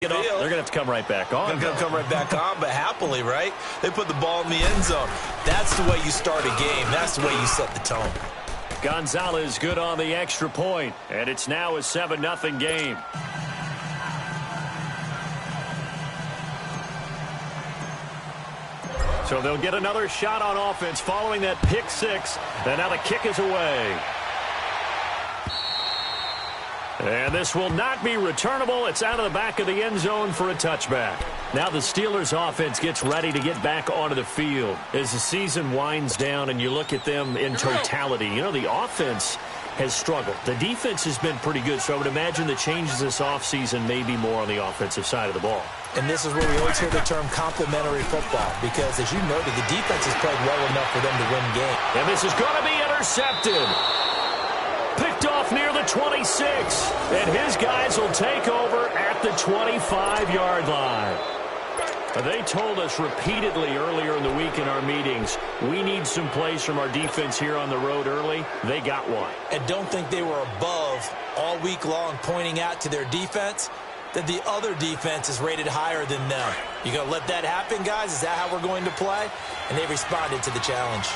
They're going to have to come right back on. They're going to come right back on, but happily, right? They put the ball in the end zone. That's the way you start a game. That's the way you set the tone. Gonzalez good on the extra point, and it's now a 7-0 game. So they'll get another shot on offense following that pick six, and now the kick is away. And this will not be returnable. It's out of the back of the end zone for a touchback. Now the Steelers offense gets ready to get back onto the field. As the season winds down and you look at them in totality, you know, the offense has struggled. The defense has been pretty good, so I would imagine the changes this offseason may be more on the offensive side of the ball. And this is where we always hear the term complementary football, because as you noted, the defense has played well enough for them to win games. And this is going to be intercepted. Picked off near the 26, and his guys will take over at the 25-yard line. They told us repeatedly earlier in the week in our meetings, we need some plays from our defense here on the road early. They got one. And don't think they were above all week long pointing out to their defense that the other defense is rated higher than them. You going to let that happen, guys? Is that how we're going to play? And they responded to the challenge.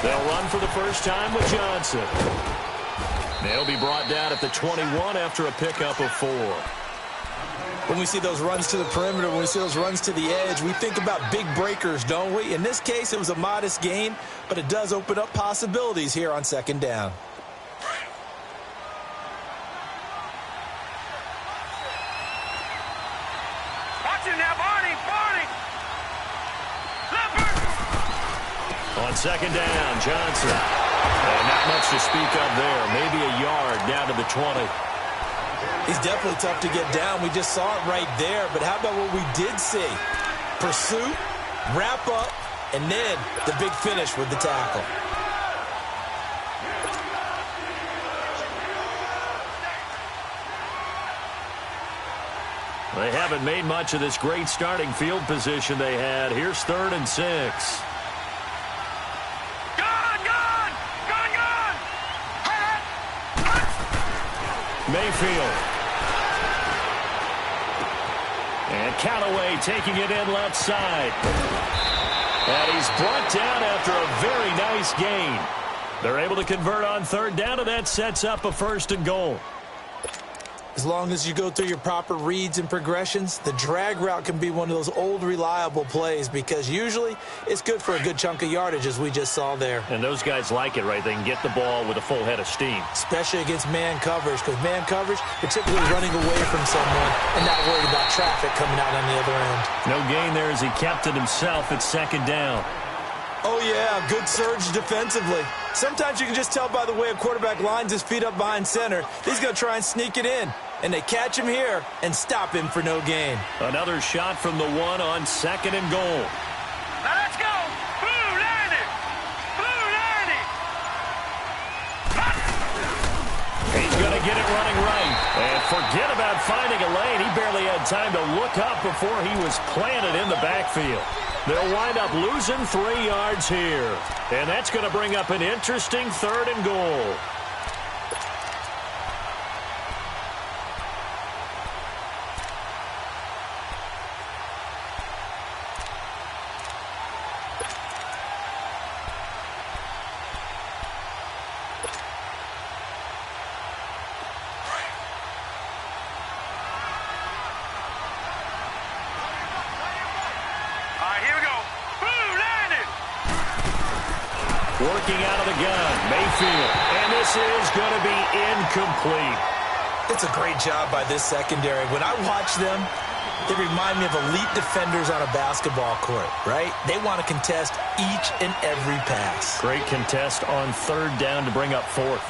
They'll run for the first time with Johnson. They'll be brought down at the 21 after a pickup of 4. When we see those runs to the perimeter, when we see those runs to the edge, we think about big breakers, don't we? In this case, it was a modest gain, but it does open up possibilities here on second down. Watch it now, Barney! On second down, Johnson. And not much to speak of there. Maybe a yard down to the 20. He's definitely tough to get down. We just saw it right there. But how about what we did see? Pursuit, wrap up, and then the big finish with the tackle. They haven't made much of this great starting field position they had. Here's 3rd and 6. Mayfield. And Callaway taking it in left side. And he's brought down after a very nice gain. They're able to convert on 3rd down, and that sets up a 1st and goal. As long as you go through your proper reads and progressions, the drag route can be one of those old reliable plays, because usually it's good for a good chunk of yardage, as we just saw there. And those guys like it, right? They can get the ball with a full head of steam. Especially against man coverage, because man coverage, you're typically running away from someone and not worried about traffic coming out on the other end. No gain there as he kept it himself at 2nd down. Oh, yeah, good surge defensively. Sometimes you can just tell by the way a quarterback lines his feet up behind center. He's going to try and sneak it in. And they catch him here and stop him for no gain. Another shot from the 1 on 2nd and goal. Now let's go. Blue landed. He's going to get it running right. And forget about finding a lane. He barely had time to look up before he was planted in the backfield. They'll wind up losing 3 yards here. And that's going to bring up an interesting 3rd and goal. Working out of the gun, Mayfield. And this is going to be incomplete. It's a great job by this secondary. When I watch them, they remind me of elite defenders on a basketball court, right? They want to contest each and every pass. Great contest on 3rd down to bring up 4th.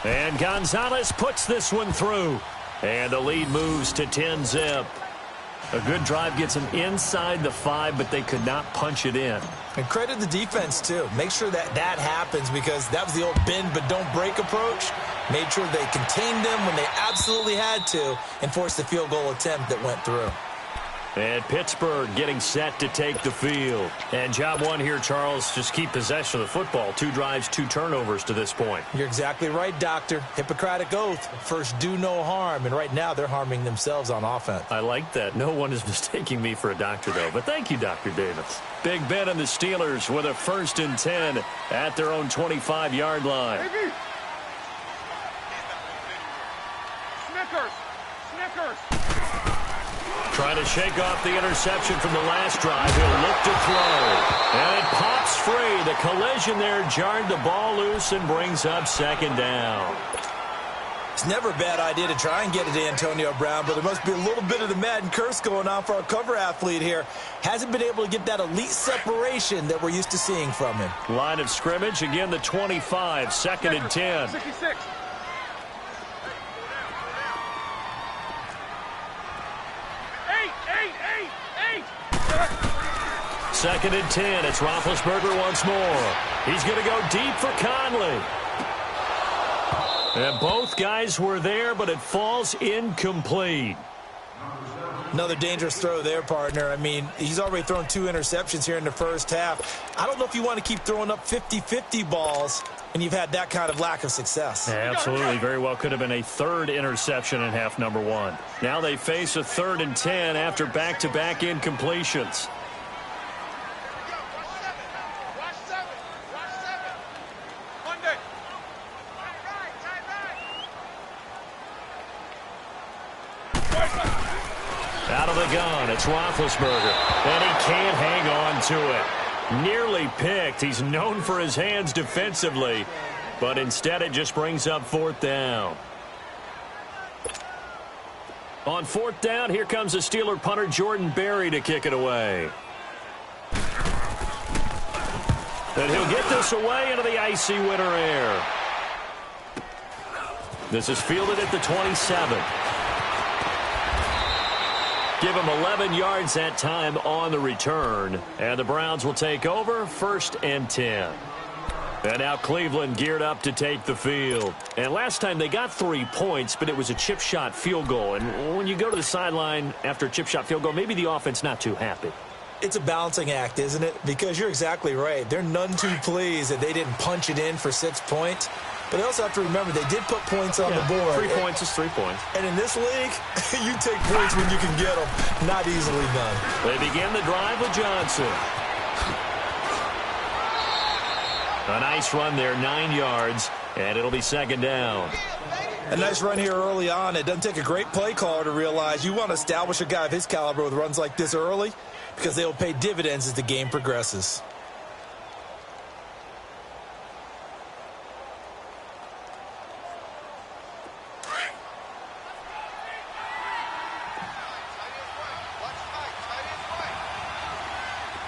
And Gonzalez puts this one through. And the lead moves to 10-zip. A good drive gets them inside the 5, but they could not punch it in. And credit the defense, too. Make sure that happens, because that was the old bend but don't break approach. Made sure they contained them when they absolutely had to and forced the field goal attempt that went through. And Pittsburgh getting set to take the field. And job one here, Charles, just keep possession of the football. 2 drives, 2 turnovers to this point. You're exactly right, Doctor. Hippocratic oath. First, do no harm. And right now, they're harming themselves on offense. I like that. No one is mistaking me for a doctor, though. But thank you, Dr. Davis. Big Ben and the Steelers with a 1st and 10 at their own 25-yard line. Snickers. Trying to shake off the interception from the last drive. He'll look to throw. And it pops free. The collision there jarred the ball loose and brings up 2nd down. It's never a bad idea to try and get it to Antonio Brown, but there must be a little bit of the Madden curse going on for our cover athlete here. Hasn't been able to get that elite separation that we're used to seeing from him. Line of scrimmage, again the 25, 2nd and 10. 66. 2nd and 10. It's Roethlisberger once more. He's going to go deep for Conley. And both guys were there, but it falls incomplete. Another dangerous throw there, partner. I mean, he's already thrown 2 interceptions here in the first half. I don't know if you want to keep throwing up 50-50 balls, and you've had that kind of lack of success. Absolutely. Very well could have been a 3rd interception in half number 1. Now they face a 3rd and 10 after back-to-back incompletions. Out of the gun, it's Roethlisberger, and he can't hang on to it. Nearly picked. He's known for his hands defensively, but instead it just brings up 4th down. On 4th down, here comes the Steeler punter Jordan Berry to kick it away. And he'll get this away into the icy winter air. This is fielded at the 27. Give him 11 yards that time on the return. And the Browns will take over, 1st and 10. And now Cleveland geared up to take the field. And last time they got 3 points, but it was a chip shot field goal. And when you go to the sideline after a chip shot field goal, maybe the offense not too happy. It's a balancing act, isn't it? Because you're exactly right. They're none too pleased that they didn't punch it in for 6 points. But they also have to remember they did put points on the board. 3 points is 3 points. And in this league, you take points when you can get them. Not easily done. They begin the drive with Johnson. A nice run there, 9 yards, and it'll be 2nd down. A nice run here early on. It doesn't take a great play caller to realize you want to establish a guy of his caliber with runs like this early because they will pay dividends as the game progresses.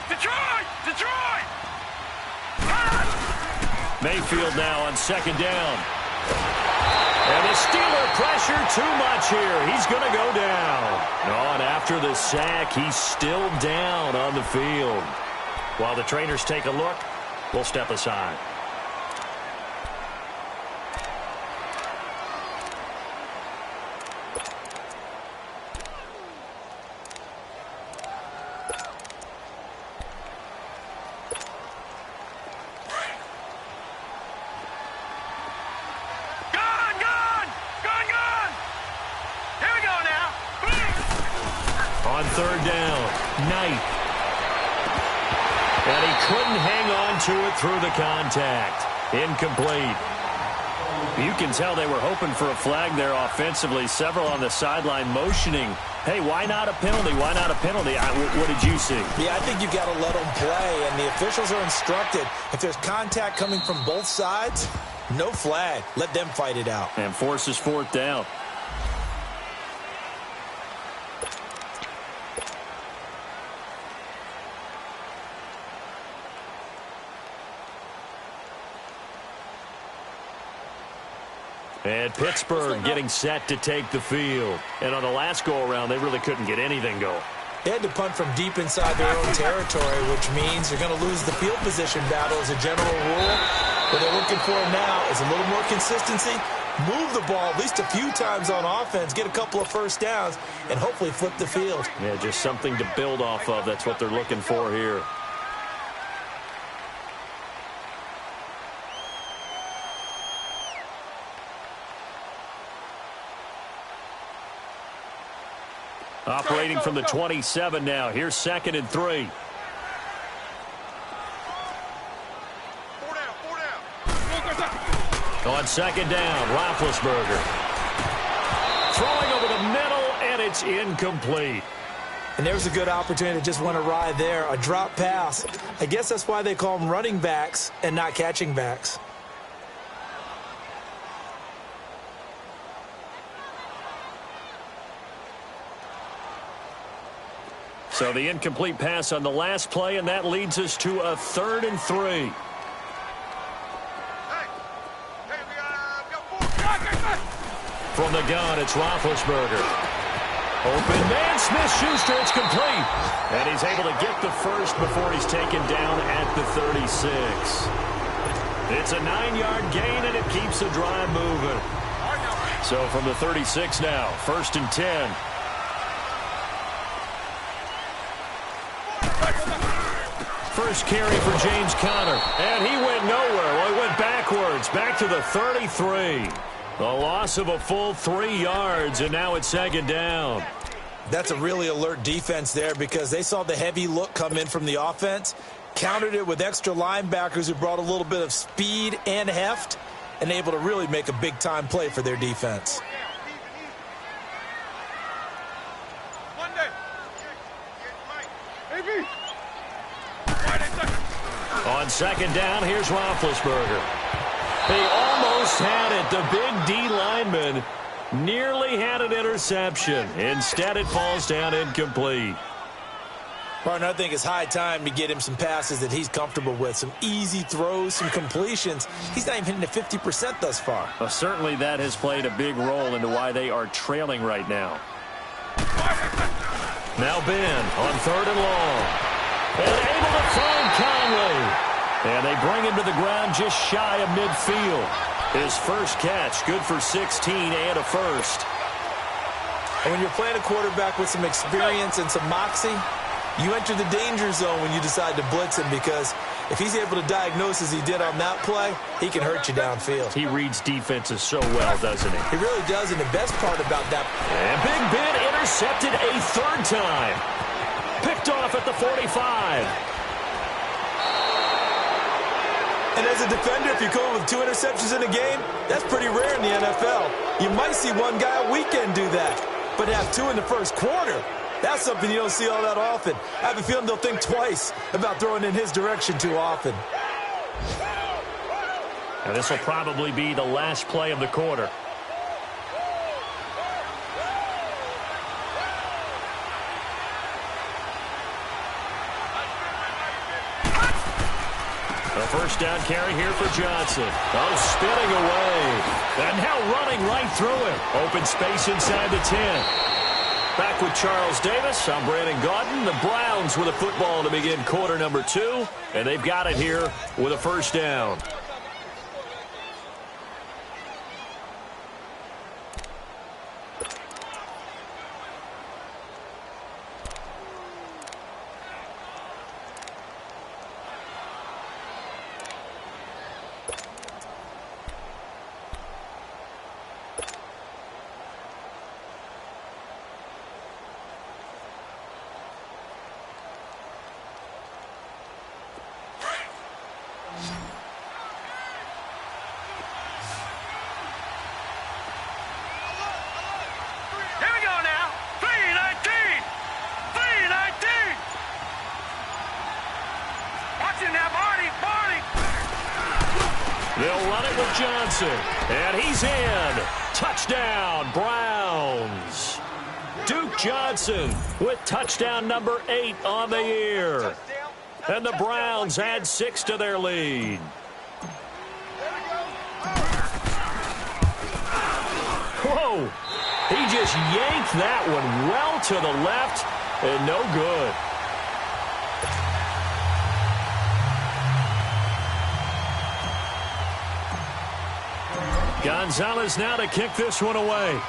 Detroit! Mayfield now on 2nd down. And the Steeler pressure too much here. He's going to go down. And after the sack, he's still down on the field. While the trainers take a look, we'll step aside. On 3rd down, Knight. And he couldn't hang on to it through the contact. Incomplete. You can tell they were hoping for a flag there offensively. Several on the sideline motioning. Hey, why not a penalty? Why not a penalty? What did you see? Yeah, I think you've got to let them play, and the officials are instructed. If there's contact coming from both sides, no flag. Let them fight it out. And forces 4th down. And Pittsburgh getting set to take the field. And on the last go-around, they really couldn't get anything going. They had to punt from deep inside their own territory, which means you're going to lose the field position battle as a general rule. What they're looking for now is a little more consistency, move the ball at least a few times on offense, get a couple of first downs, and hopefully flip the field. Yeah, just something to build off of. That's what they're looking for here. Operating from the 27 now. Here's 2nd and 3. On 2nd down, Roethlisberger. Throwing over the middle, and it's incomplete. And there's a good opportunity to just went awry there. A drop pass. I guess that's why they call them running backs and not catching backs. So the incomplete pass on the last play, and that leads us to a 3rd and 3. From the gun, it's Roethlisberger. Open man, Smith-Schuster, it's complete. And he's able to get the first before he's taken down at the 36. It's a 9-yard gain, and it keeps the drive moving. So from the 36 now, 1st and 10. First carry for James Conner, and he went nowhere. Well, he went backwards, back to the 33. A loss of a full 3 yards, and now it's 2nd down. That's a really alert defense there because they saw the heavy look come in from the offense, countered it with extra linebackers who brought a little bit of speed and heft, and able to really make a big-time play for their defense. On 2nd down, here's Roethlisberger. He almost had it. The big D lineman nearly had an interception. Instead, it falls down incomplete. Partner, I think it's high time to get him some passes that he's comfortable with. Some easy throws, some completions. He's not even hitting at 50% thus far. Well, certainly that has played a big role into why they are trailing right now. Now Ben on 3rd and long. And able to find Conley. And they bring him to the ground just shy of midfield. His first catch, good for 16 and a first. And when you're playing a quarterback with some experience and some moxie, you enter the danger zone when you decide to blitz him, because if he's able to diagnose as he did on that play, he can hurt you downfield. He reads defenses so well, doesn't he? He really does, and the best part about that... And Big Ben intercepted a 3rd time. Picked off at the 45. And as a defender, if you come with 2 interceptions in a game, that's pretty rare in the NFL. You might see one guy a weekend do that, but have 2 in the first quarter, that's something you don't see all that often. I have a feeling they'll think twice about throwing in his direction too often. And this will probably be the last play of the quarter. A first down carry here for Johnson. Oh, spinning away. And now running right through him. Open space inside the 10. Back with Charles Davis. I'm Brandon Gaudin. The Browns with a football to begin quarter number 2. And they've got it here with a first down. They'll run it with Johnson. And he's in. Touchdown, Browns. Duke Johnson with touchdown number 8 on the year. And the Browns add 6 to their lead. Whoa. He just yanked that one well to the left and no good. Gonzalez now to kick this one away.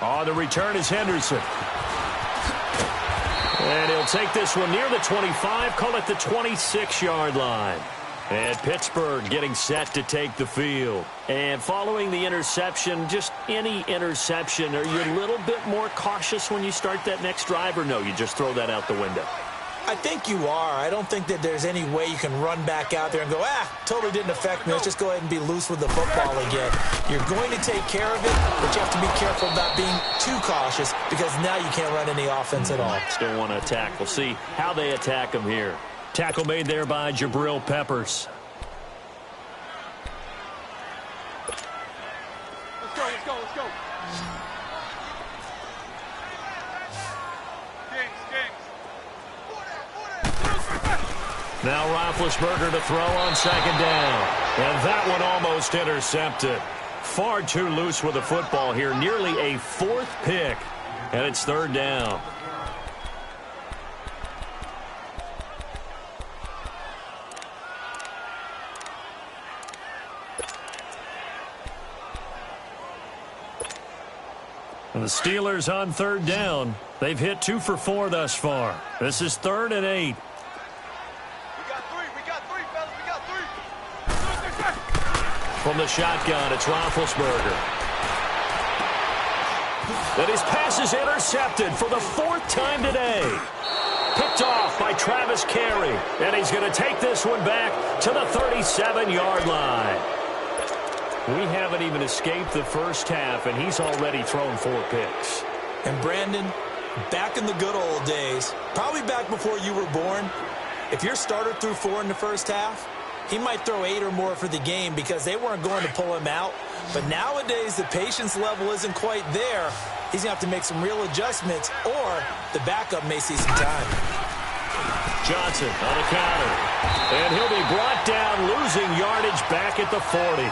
On the return is Henderson. And he'll take this one near the 25, call it the 26-yard line. And Pittsburgh getting set to take the field. And following the interception, just any interception, are you a little bit more cautious when you start that next drive, or no, you just throw that out the window? I think you are. I don't think that there's any way you can run back out there and go, totally didn't affect me. Let's just go ahead and be loose with the football again. You're going to take care of it, but you have to be careful about being too cautious because now you can't run any offense at all. Still want to attack. We'll see how they attack them here. Tackle made there by Jabril Peppers. Let's go, let's go, let's go. Now Roethlisberger to throw on second down. And that one almost intercepted. Far too loose with the football here. Nearly a fourth pick. And it's third down. And the Steelers on third down. They've hit 2 for 4 thus far. This is 3rd and 8. From the shotgun, it's Roethlisberger. And his pass is intercepted for the 4th time today. Picked off by Travis Carey. And he's going to take this one back to the 37-yard line. We haven't even escaped the first half, and he's already thrown 4 picks. And Brandon, back in the good old days, probably back before you were born, if your starter threw 4 in the first half, he might throw 8 or more for the game because they weren't going to pull him out. But nowadays, the patience level isn't quite there. He's going to have to make some real adjustments, or the backup may see some time. Johnson on a counter. And he'll be brought down, losing yardage back at the 40.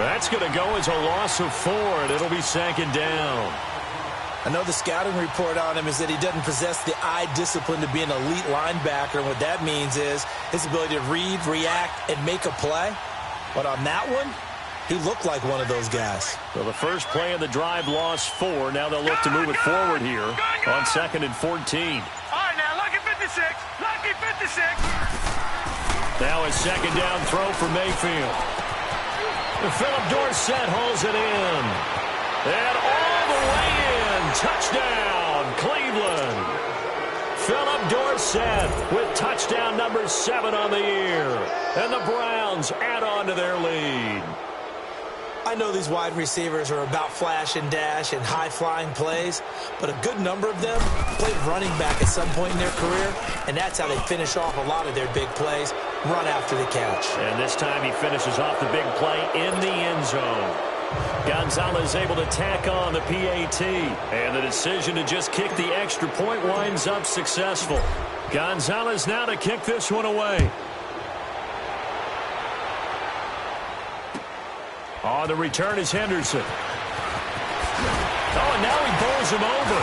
That's going to go as a loss of 4, and it'll be 2nd down. I know the scouting report on him is that he doesn't possess the eye discipline to be an elite linebacker. And what that means is his ability to read, react, and make a play. But on that one, he looked like one of those guys. So the first play of the drive lost 4. Now they'll look to move it forward here on 2nd and 14. All right, now, lucky 56. Lucky 56. Now a 2nd down throw for Mayfield. And Philip Dorsett holds it in. And all the way in. Touchdown, Cleveland. Philip Dorsett with touchdown number 7 on the year. And the Browns add on to their lead. I know these wide receivers are about flash and dash and high-flying plays, but a good number of them played running back at some point in their career, and that's how they finish off a lot of their big plays, run after the catch. And this time he finishes off the big play in the end zone. Gonzalez able to tack on the PAT, and the decision to just kick the extra point winds up successful. Gonzalez now to kick this one away. On the return is Henderson. Oh, and now he bowls him over.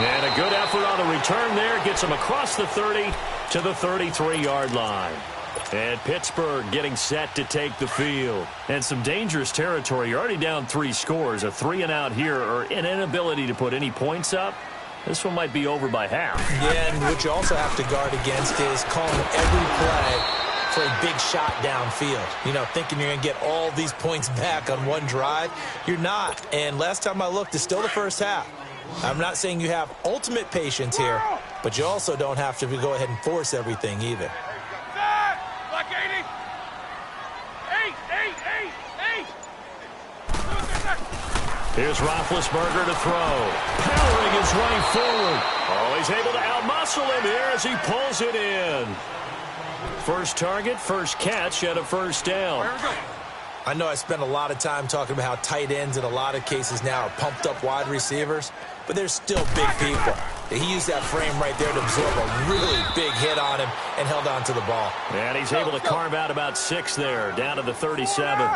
And a good effort on the return there gets him across the 30 to the 33-yard line. And Pittsburgh getting set to take the field. And some dangerous territory. You're already down 3 scores. A 3-and-out here, or an inability to put any points up. This one might be over by half. Yeah, and what you also have to guard against is calling every play for a big shot downfield. You know, thinking you're going to get all these points back on one drive. You're not. And last time I looked, it's still the first half. I'm not saying you have ultimate patience here, but you also don't have to go ahead and force everything either. Like 80. 8. Here's Roethlisberger to throw. Powering his way forward. Oh, he's able to outmuscle him here as he pulls it in. First target, first catch, and a first down. I know I spent a lot of time talking about how tight ends in a lot of cases now are pumped up wide receivers, but they're still big people. He used that frame right there to absorb a really big hit on him and held on to the ball. And he's able to carve out about 6 there, down to the 37.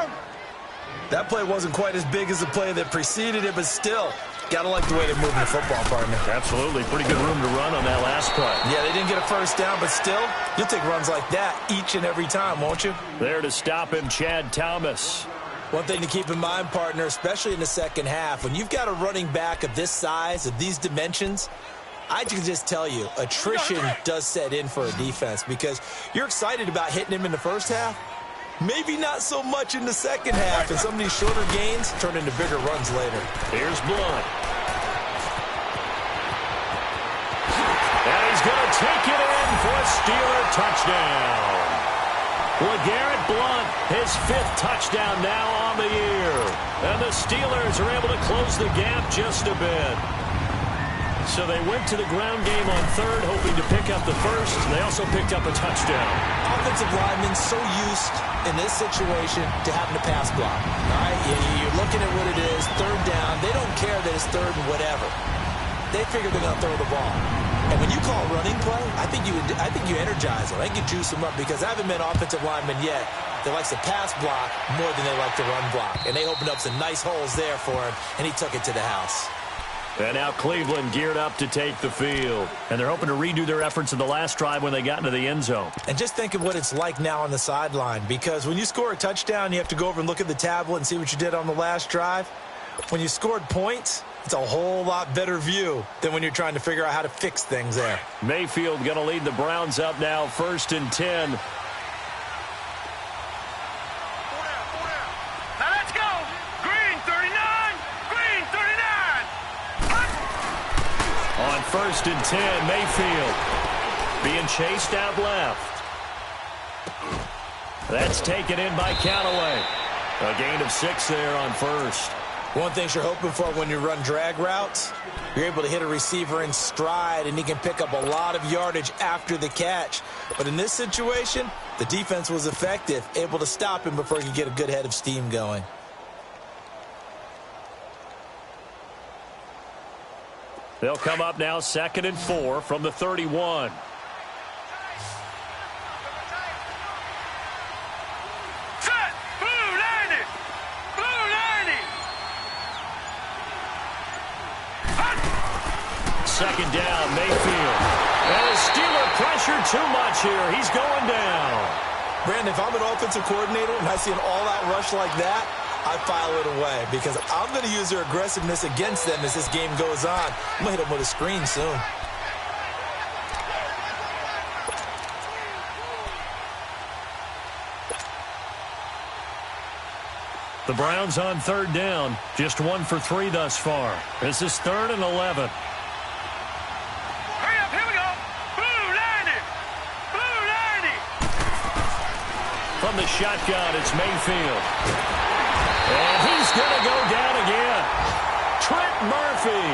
That play wasn't quite as big as the play that preceded it, but still, gotta like the way they're moving the football, partner. Absolutely. Pretty good room to run on that last play. Yeah, they didn't get a first down, but still, you'll take runs like that each and every time, won't you? There to stop him, Chad Thomas. One thing to keep in mind, partner, especially in the second half, when you've got a running back of this size, of these dimensions, I can just tell you, attrition does set in for a defense because you're excited about hitting him in the first half. Maybe not so much in the second half, and some of these shorter gains turn into bigger runs later. Here's Blunt. And he's going to take it in for a Steeler touchdown. LeGarrette Blunt, his 5th touchdown now on the year. And the Steelers are able to close the gap just a bit. So they went to the ground game on third, hoping to pick up the first. They also picked up a touchdown. Offensive linemen so used in this situation to having to pass block. All right, you're looking at what it is, third down. They don't care that it's third and whatever. They figure they're going to throw the ball. And when you call a running play, I think you energize them. I think you juice them up because I haven't met offensive linemen yet that likes to pass block more than they like to run block. And they opened up some nice holes there for him, and he took it to the house. And now Cleveland geared up to take the field. And they're hoping to redo their efforts in the last drive when they got into the end zone. And just think of what it's like now on the sideline. Because when you score a touchdown, you have to go over and look at the tablet and see what you did on the last drive. When you scored points, it's a whole lot better view than when you're trying to figure out how to fix things there. Mayfield going to lead the Browns up now, 1st and 10. Now let's go. Green 39. Green 39. On 1st and 10, Mayfield being chased out left. That's taken in by Callaway. A gain of 6 there on first. One thing you're hoping for when you run drag routes, you're able to hit a receiver in stride, and he can pick up a lot of yardage after the catch. But in this situation, the defense was effective, able to stop him before he could get a good head of steam going. They'll come up now 2nd and 4 from the 31. Set. Blue 90. Blue 90. Second down, Mayfield. And the Steeler pressure too much here. He's going down. Brandon, if I'm an offensive coordinator and I see an all-out rush like that, I file it away because I'm going to use their aggressiveness against them as this game goes on. I'm going to hit them with a screen soon. The Browns on 3rd down. Just 1 for 3 thus far. This is 3rd and 11. Hurry up. Here we go. Blue 90. Blue 90. From the shotgun, it's Mayfield. And he's going to go down again. Trent Murphy.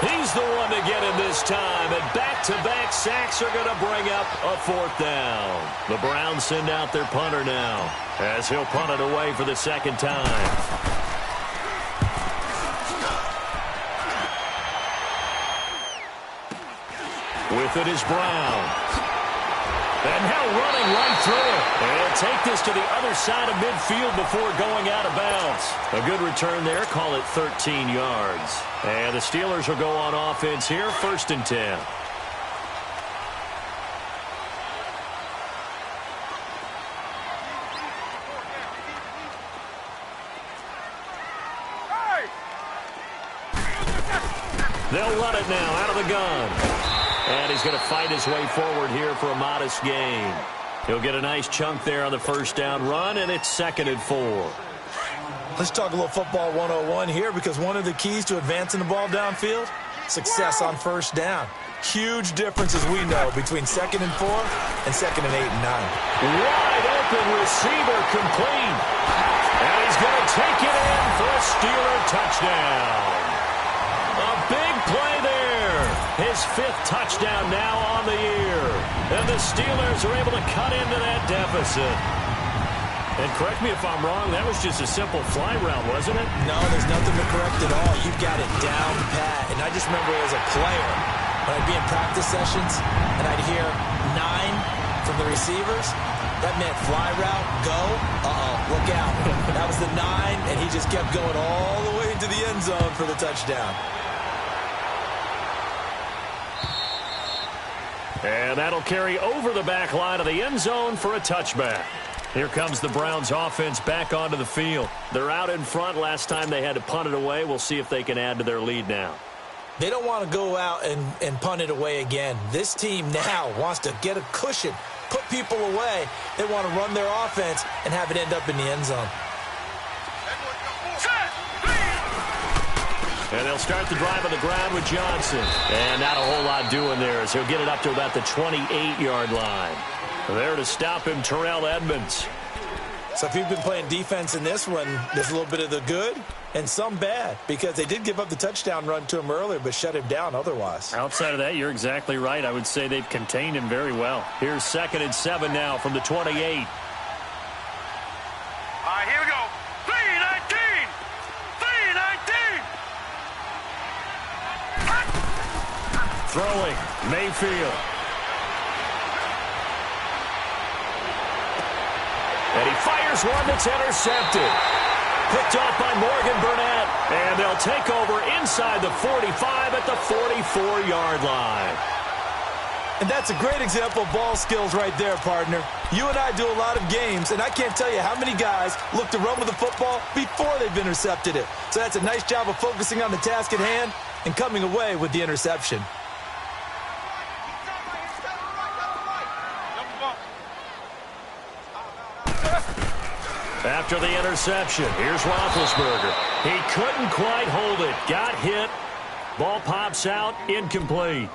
He's the one to get him this time. And back-to-back sacks are going to bring up a 4th down. The Browns send out their punter now as he'll punt it away for the 2nd time. With it is Brown. And now running right through it. And he'll take this to the other side of midfield before going out of bounds. A good return there. Call it 13 yards. And the Steelers will go on offense here. 1st and 10. They'll run it now out of the gun. And he's going to fight his way forward here for a modest gain. He'll get a nice chunk there on the 1st down run, and it's 2nd and 4. Let's talk a little football 101 here because one of the keys to advancing the ball downfield, success on 1st down. Huge difference, as we know, between 2nd and 4 and 2nd and 8 and 9. Wide open receiver complete. And he's going to take it in for a Steeler touchdown. A big play there. His 5th touchdown now on the year. And the Steelers are able to cut into that deficit. And correct me if I'm wrong, that was just a simple fly route, wasn't it? No, there's nothing to correct at all. You've got it down pat. And I just remember as a player, when I'd be in practice sessions and I'd hear 9 from the receivers, That meant fly route, go. Look out. That was the 9, and he just kept going all the way into the end zone for the touchdown. And that'll carry over the back line of the end zone for a touchback. Here comes the Browns offense back onto the field. They're out in front. Last time they had to punt it away. We'll see if they can add to their lead now. They don't want to go out and punt it away again. This team now wants to get a cushion, put people away. They want to run their offense and have it end up in the end zone. And they'll start the drive on the ground with Johnson. And not a whole lot doing there as he'll get it up to about the 28-yard line. There to stop him, Terrell Edmonds. So if you've been playing defense in this one, there's a little bit of the good and some bad, because they did give up the touchdown run to him earlier but shut him down otherwise. Outside of that, you're exactly right. I would say they've contained him very well. Here's 2nd and 7 now from the 28. All right, here we go. 3-19. 3-19. Throwing, Mayfield. And he fires one that's intercepted. Picked off by Morgan Burnett. And they'll take over inside the 45 at the 44-yard line. And that's a great example of ball skills right there, partner. You and I do a lot of games, and I can't tell you how many guys look to run with the football before they've intercepted it. So that's a nice job of focusing on the task at hand and coming away with the interception. After the interception, here's Roethlisberger. He couldn't quite hold it. Got hit. Ball pops out. Incomplete.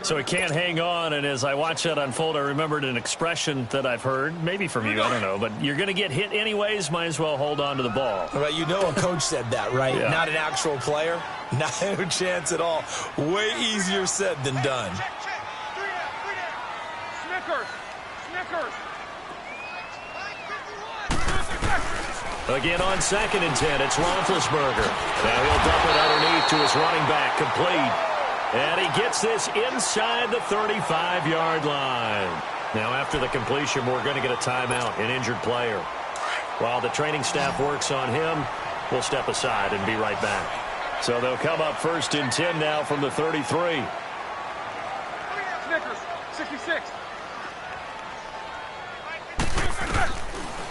So he can't hang on, and as I watched that unfold, I remembered an expression that I've heard, maybe from you, I don't know, but you're going to get hit anyways, might as well hold on to the ball. Well, you know a coach said that, right? Yeah. Not an actual player. No chance at all. Way easier said than done. Snickers. Again on 2nd and 10, it's Roethlisberger. Now he'll dump it underneath to his running back, complete. And he gets this inside the 35-yard line. Now after the completion, we're going to get a timeout, an injured player. While the training staff works on him, we'll step aside and be right back. So they'll come up 1st and 10 now from the 33. Snickers, 66.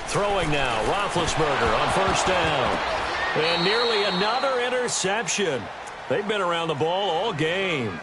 Throwing now, Roethlisberger on 1st down. And nearly another interception. They've been around the ball all game.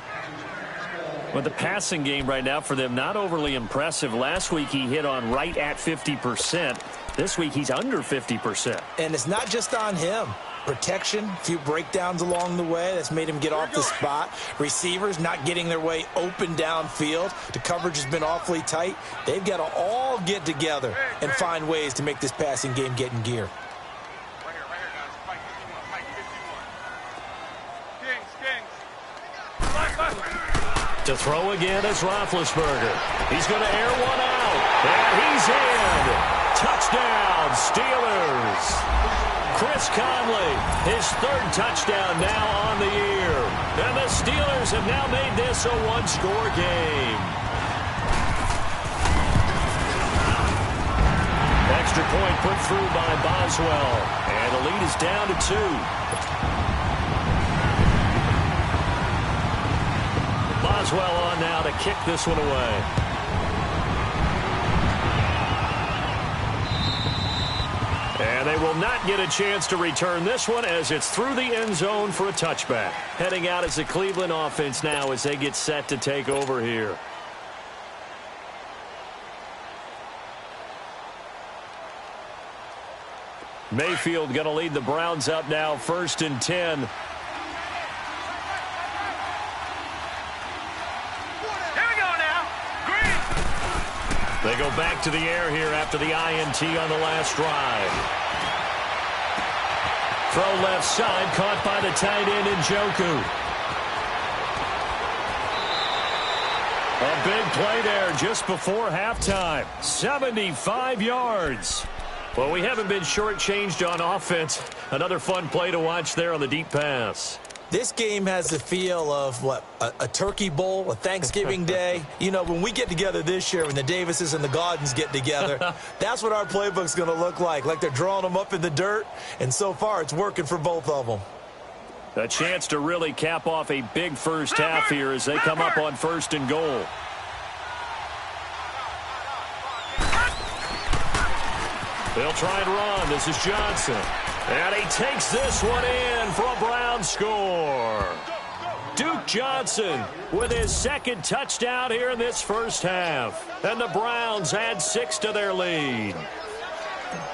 Well, the passing game right now for them, not overly impressive. Last week he hit on right at 50%. This week he's under 50%. And it's not just on him. Protection, a few breakdowns along the way. That's made him get off the spot. Receivers not getting their way open downfield. The coverage has been awfully tight. They've got to all get together and find ways to make this passing game get in gear. Right here, guys. Fight 51. Kings. To throw again is Roethlisberger. He's going to air one out. And he's in. Touchdown, Steelers. Chris Conley, his 3rd touchdown now on the year. And the Steelers have now made this a one-score game. Extra point put through by Boswell. And the lead is down to 2. Boswell on now to kick this one away. And they will not get a chance to return this one as it's through the end zone for a touchback. Heading out as the Cleveland offense now as they get set to take over here. Mayfield going to lead the Browns up now, 1st and 10. Here we go now. Green. They go back to the air here after the INT on the last drive. Throw left side, caught by the tight end Njoku. A big play there just before halftime. 75 yards. Well, we haven't been shortchanged on offense. Another fun play to watch there on the deep pass. This game has the feel of, a turkey bowl, a Thanksgiving day. You know, when we get together this year, when the Davises and the Gaudens get together, that's what our playbook's going to look like they're drawing them up in the dirt, and so far it's working for both of them. A chance to really cap off a big first half here as they come up on 1st and goal. They'll try and run. This is Johnson. And he takes this one in for a Brown score. Duke Johnson with his 2nd touchdown here in this first half. And the Browns add 6 to their lead.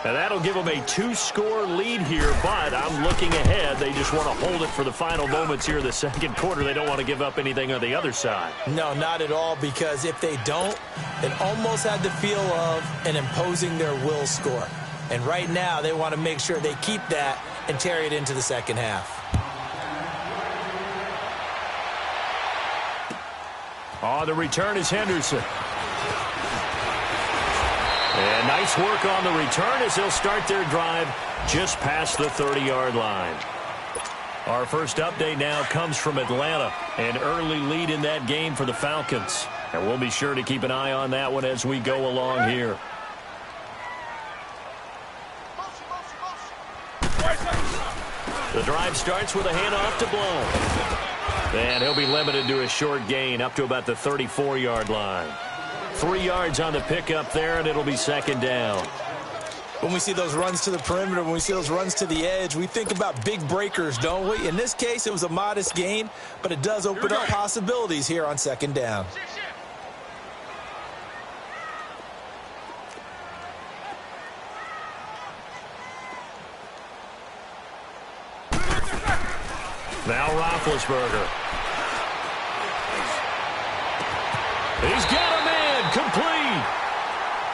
And that'll give them a 2-score lead here, but I'm looking ahead. They just want to hold it for the final moments here in the 2nd quarter. They don't want to give up anything on the other side. No, not at all, because if they don't, it almost had the feel of an imposing their will score. And right now, they want to make sure they keep that and carry it into the 2nd half. On the return is Henderson. And nice work on the return as they'll start their drive just past the 30-yard line. Our first update now comes from Atlanta. An early lead in that game for the Falcons. And we'll be sure to keep an eye on that one as we go along here. The drive starts with a handoff to Blown. And he'll be limited to a short gain up to about the 34-yard line. 3 yards on the pickup there, and it'll be 2nd down. When we see those runs to the perimeter, when we see those runs to the edge, we think about big breakers, don't we? In this case, it was a modest gain, but it does open up possibilities here on 2nd down. Now Roethlisberger. He's got him in, complete.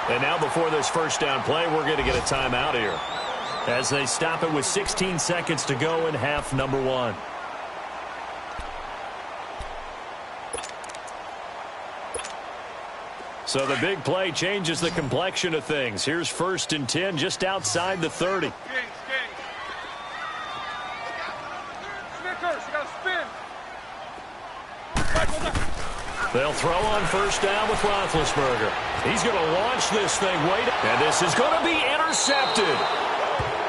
And now before this first down play, we're going to get a timeout here as they stop it with 16 seconds to go in half number 1. So the big play changes the complexion of things. Here's 1st and 10 just outside the 30. They'll throw on 1st down with Roethlisberger. He's going to launch this thing. And this is going to be intercepted.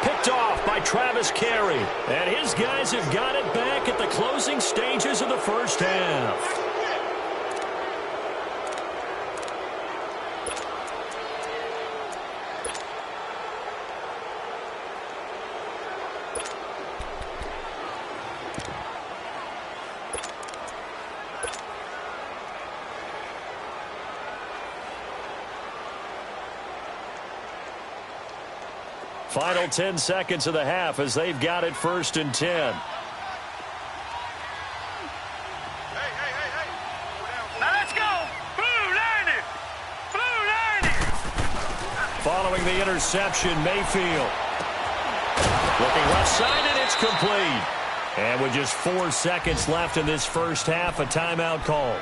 Picked off by Travis Carey. And his guys have got it back at the closing stages of the first half. Final 10 seconds of the half as they've got it 1st and 10. Now let's go. Blue line it. Blue line it. Following the interception, Mayfield. Looking left side, and it's complete. And with just 4 seconds left in this first half, a timeout call.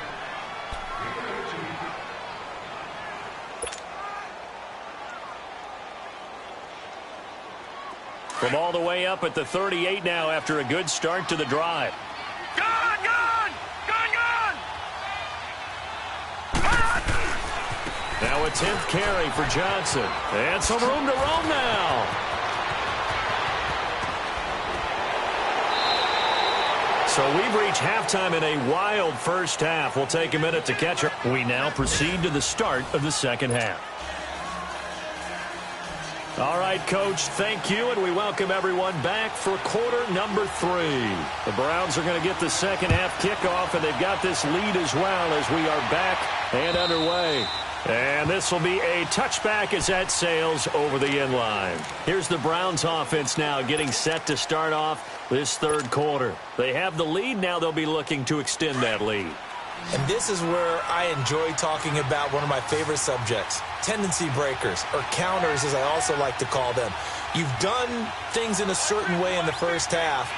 From all the way up at the 38 now after a good start to the drive. Gone, gone, gone, gone. Now a 10th carry for Johnson. And some room to roam now. So we've reached halftime in a wild first half. We'll take a minute to catch up. We now proceed to the start of the second half. All right, Coach, thank you, and we welcome everyone back for quarter number 3. The Browns are going to get the second half kickoff, and they've got this lead as well as we are back and underway. And this will be a touchback as that sails over the end line. Here's the Browns offense now getting set to start off this third quarter. They have the lead. Now they'll be looking to extend that lead. And this is where I enjoy talking about one of my favorite subjects, tendency breakers, or counters as I also like to call them. You've done things in a certain way in the first half,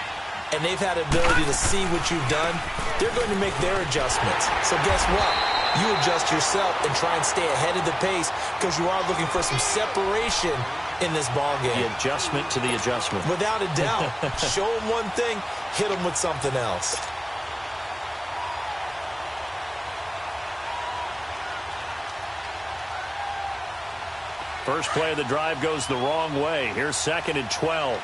and they've had ability to see what you've done. They're going to make their adjustments. So guess what? you adjust yourself and try and stay ahead of the pace because you are looking for some separation in this ball game. The adjustment to the adjustment. Without a doubt. Show them one thing, hit them with something else. First play of the drive goes the wrong way. Here's 2nd and 12.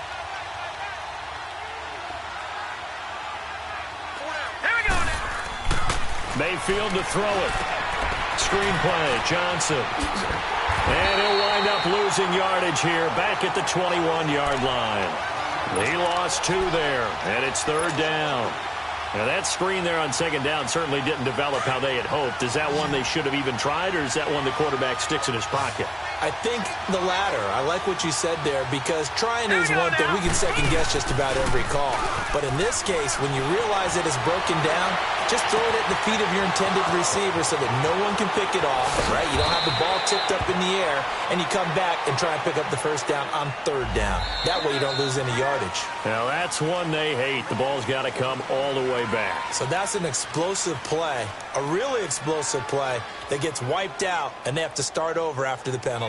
Here we go now. Mayfield to throw it. Screenplay, Johnson. And he'll wind up losing yardage here, back at the 21-yard line. He lost 2 there, and it's 3rd down. Now, that screen there on 2nd down certainly didn't develop how they had hoped. Is that one they should have even tried, or is that one the quarterback sticks in his pocket? I think the latter. I like what you said there because trying is one thing. We can second-guess just about every call. But in this case, when you realize it is broken down, just throw it at the feet of your intended receiver so that no one can pick it off, right? You don't have the ball tipped up in the air, and you come back and try and pick up the first down on 3rd down. That way you don't lose any yardage. Now, that's one they hate. The ball's got to come all the way back. So that's an explosive play, a really explosive play that gets wiped out, and they have to start over after the penalty.